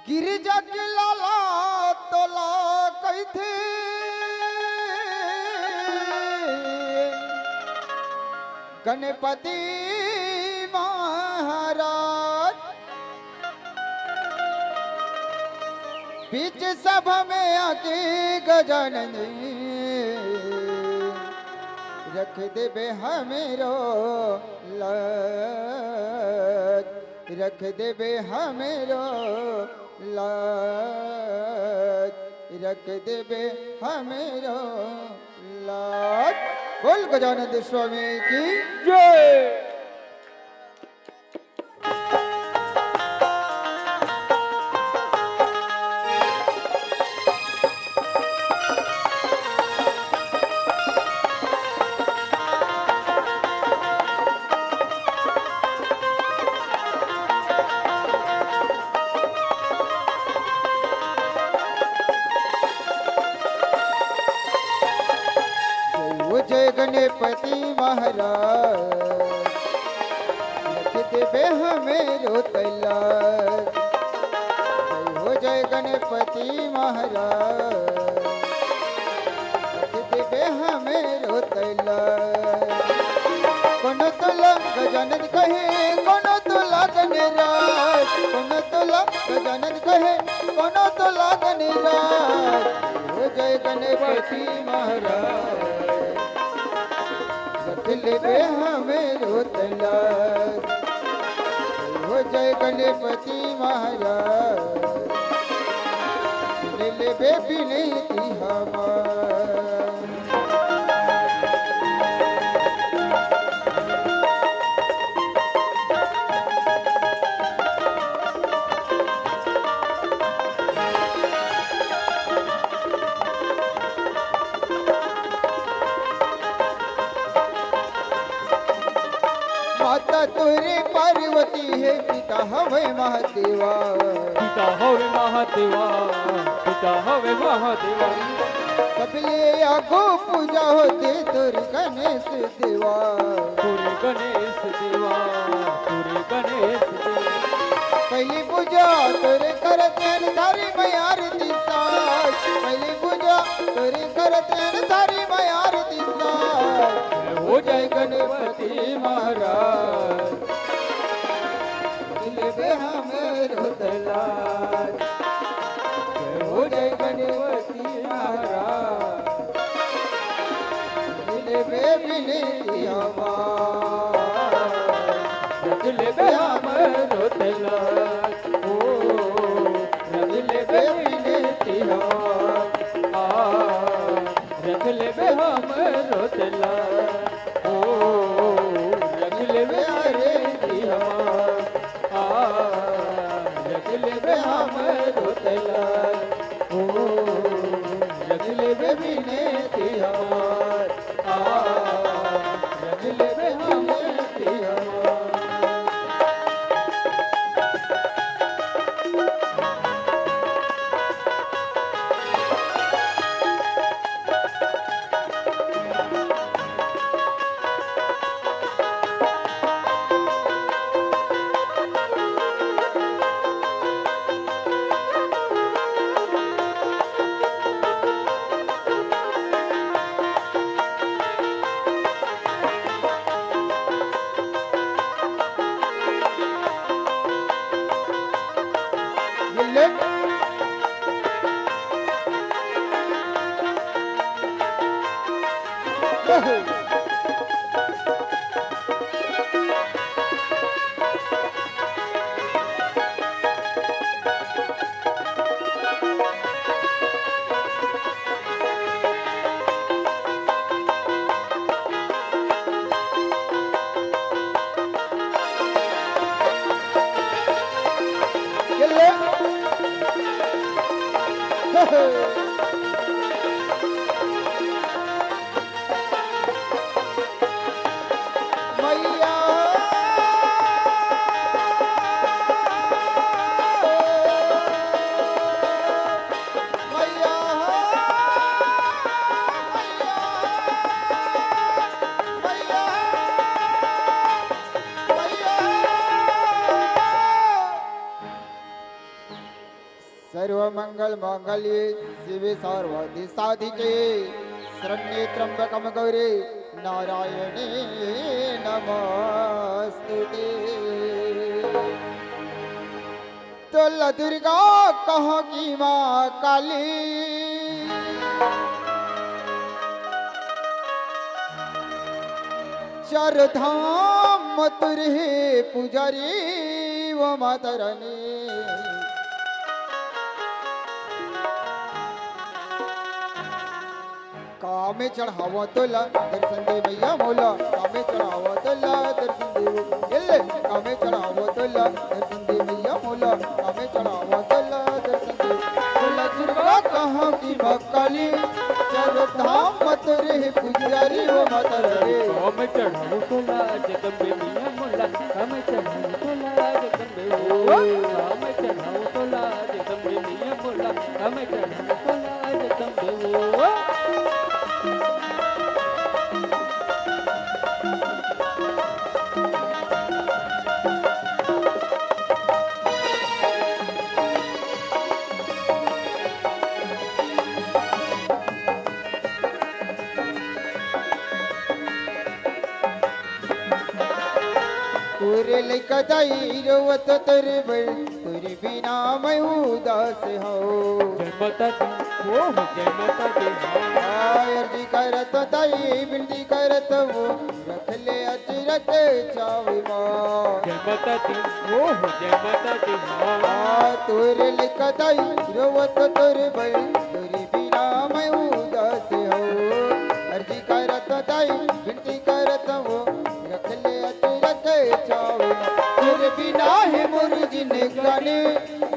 गिरिजा के लाला तोला कही थे गणपति महाराज बीच सभा में आके गजानन रख देबे हमेरो लाज, रख देबे हमेरो लाज, रख देबे हमेरो लाज। बोल गजानंद स्वामी की जय। जय गणपति महाराज रख देबे हमेरो तलाज। जय हो जय गणपति महाराज रख देबे हमेरो तलाज। कोनो तुला गजानन कहे कोनो तुला गणराज, कोनो तुला गजानन कहे कोनो तुला गणराज। हो जय गणपति महाराज रख लेबे हमेरो तलाज। हो जय गणपति महाराज ले लेबे विनती हमार। माता तोरे पार्वती है पिता हवे महादेवा। पिता हवे महादेवा, पिता हवे महादेवा। सबले आगो पूजा होते तोर गणेश देवा। तोरे गणेश देवा, तोरे गणेश देवा। पहली पूजा तोरे करते धारी मयार दिसाज। पहली पूजा तोरे करते धारी मयार दिसाज। हो जय गणपति महाराज लेबे हमेरो तलाज। हो जय गणपति महाराज लेबे विनती हमार। रख लेबे हमेरो तलाज। ओ रख लेबे विनती हमार। रख लेबे हमेरो तलाज। ओ रख लेबे हरे दी हमार। रख लेबे हमेरो तलाज। ओ रख लेबे विनती हमार। रख लेबे विनती हमार। ले मैया मैया मैया मैया सर्वमंगल मांगल्ये शिवे सर्वाधि साधिके शरण्ये त्र्यंबकम गौरी नारायणे नमस्तुते। तो दुर्गा कहाँ की माँ काली, चार धाम मथुर है पुजारी वो माता रानी। कामे चढ़ावा तोला दर्शन दे भैया मोला, कामे चढ़ावा तोला दर्शन दे एले, कामे चढ़ावा तोला दर्शन दे भैया मोला, कामे चढ़ावा तोला दर्शन दे। तोला दुर्गा कहाँ की माँ काली, चार धाम मथुर है पुजारी वो माता रानी। कामे चढ़ावा तोला जगदम्बे भैया मोला, कामे चढ़ावा तोला जगदम्बे ओ, कामे चढ़ावा तोला जगदम्बे भैया मोला, कामे चढ़ावा तोला जगदम्बे ओ। तोरे लइका दाई रोवत तोरे बड़, तोरे बिना मैं उदास हो। जय माता दी ओ जय माता दी अर्जी करत दाई बिनती करत वो, रख ले अजरत चावी माँ। जय माता दी ओ जय माता दी तोरे लइका दाई रोवत तोरे बड़, तोरे बिना मैं उदास हो। अर्जी करत दाई बिनती करत वो, रख ले अजरत चावी माँ। तेरे बिना है मोर जिंदगानी,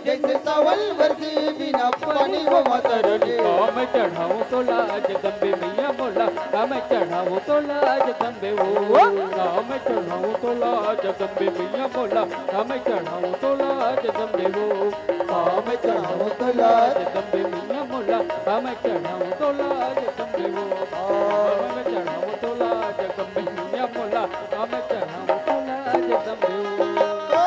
जैसे सावन बरसे बिना पानी वो माता रानी। कामे चढ़ाओ तोला जगदम्बे मैया मोला, कामे चढ़ाओ तोला जगदम्बे ओ, कामे चढ़ाओ तोला जगदम्बे मैया मोला, कामे चढ़ाओ तोला जगदम्बे ओ, कामे चढ़ाओ तोला जगदम्बे मैया मोला, कामे चढ़ाओ तोला जगदम्बे ओ, कामे चढ़ाओ तोला जगदम्बे मैया मोला, कामे चढ़ाओ तोला जगदम्बे ओ।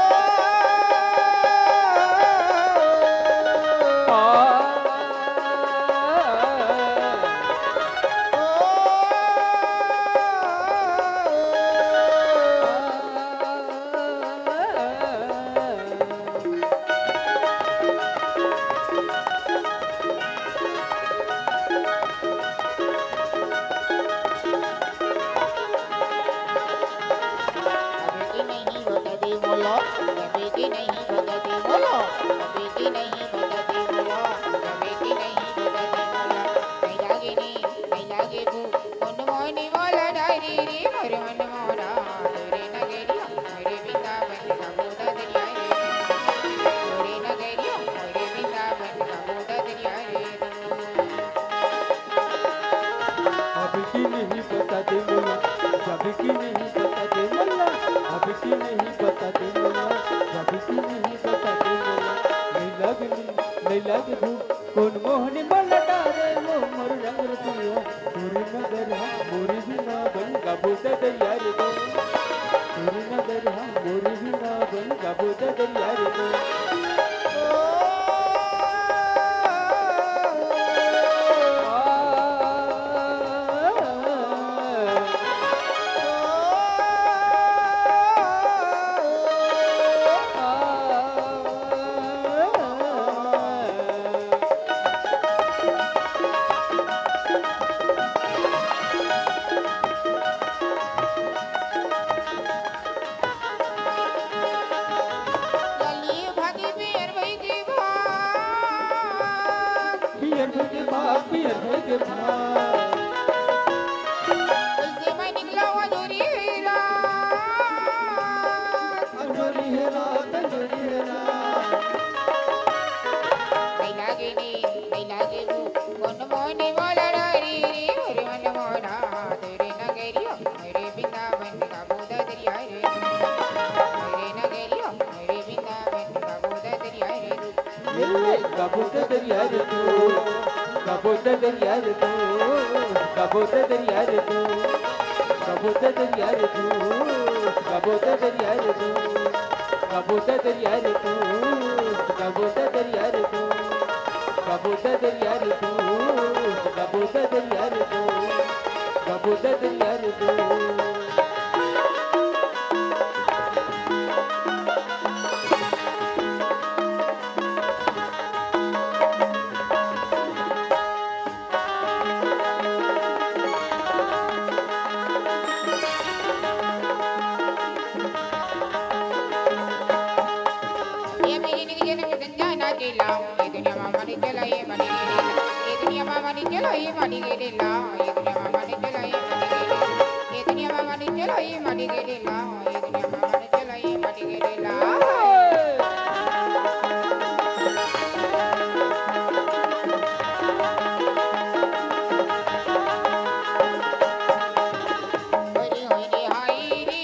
कौन मोहनी मलटा रे वो मोर रंग रुपिया, पूरी नगर मोरी बिना बन गबूत दरिया रे दो, पूरी नगर मोरी बिना बन गबूत दरिया रे दो। कबूत दरिया रे तू, कबूत दरिया रे तू, कबूत दरिया रे तू, कबूत दरिया रे तू, कबूत दरिया रे तू, कबूत दरिया रे तू, कबूत दरिया रे तू। Gabudad yardu, gabudad yardu, gabudad yardu. ये मेरी निकी जन्म संजाना केला ये दुनिया मामा ने चला ये मनी गेला ये दुनिया मामा ने चला ये मनी गेला ये दुनिया मामा ने चला ये मनी गेला ये दुनिया मामा ने चला ये मनी गेला ये दुनिया मामा ने चला ये मनी गेला होरी होरी हाय रे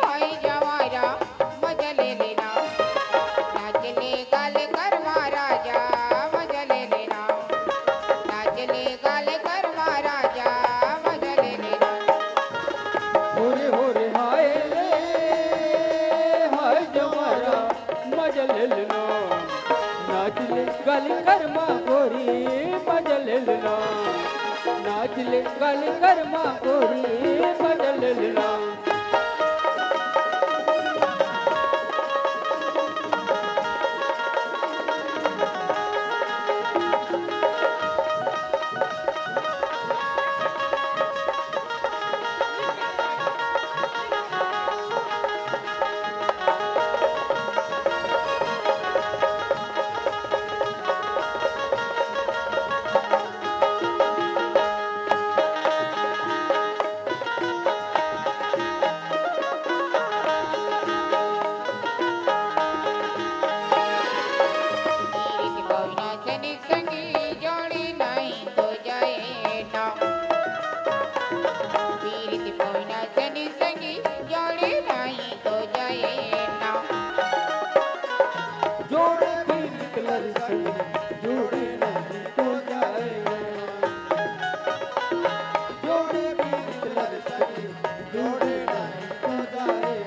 हाय जवारा मजा ले लेना नाचले गाल कर महाराजा मजा ले लेना नाचले गाल कर महाराजा मजा ले लेना होरे होरे हाय रे हाय जवारा मजा ले लेना नाच ले गल कर माँ गोरी मजा ले लेना नाच ले गल कर माँ गोरी मजा ले लेना ईद कोइना सनी संगी जोड़ी नहीं तो जाए ना वीर कोइना सनी संगी जोड़ी नहीं तो जाए ना जोड़े पीर कलर संग जोड़े नहीं तो जाए जोड़े पीर कलर संग जोड़े नहीं तो जाए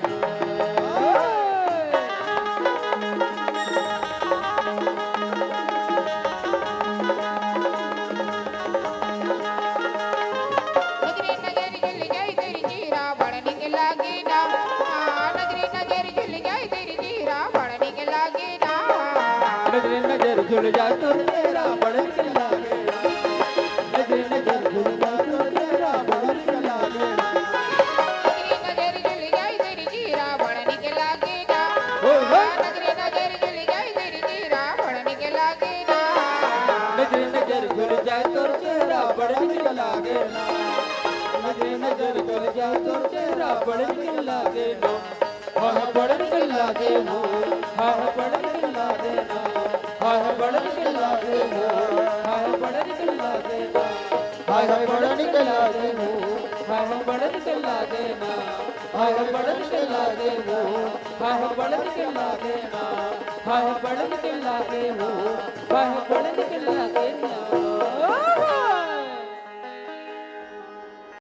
नजरे नजर जल जाए तेरी जीरा बढ़ने के लागे ना नजरे नजर जल जाए तेरी जीरा बढ़ने के लागे ना नजरे नजर झुल जा तो तेरा बड़न के लागे नजरे नजर झुल जा तो तेरा बड़न के लागे नजरे नजर जल जाए तेरी जीरा बढ़ने के लागे ना नजरे नजर जल जाए तेरी जीरा बढ़ने के लागे ना नजरे नजर झुल जा तो तेरा बड़न के लागे नजरे नजर झुल जा तो तेरा बड़न के लागे हाँ बड़न के लागे हो हाँ बड़न के लागे हाँ बड़न के लागे हो हाँ बड़न के लागे हाय हाय बड़ा निकल आगे हो हाँ बड़न के लागे हाँ बड़न के लागे हो हाँ बड़न के लागे हाँ बड़न के लागे हो हाँ बड़न के लागे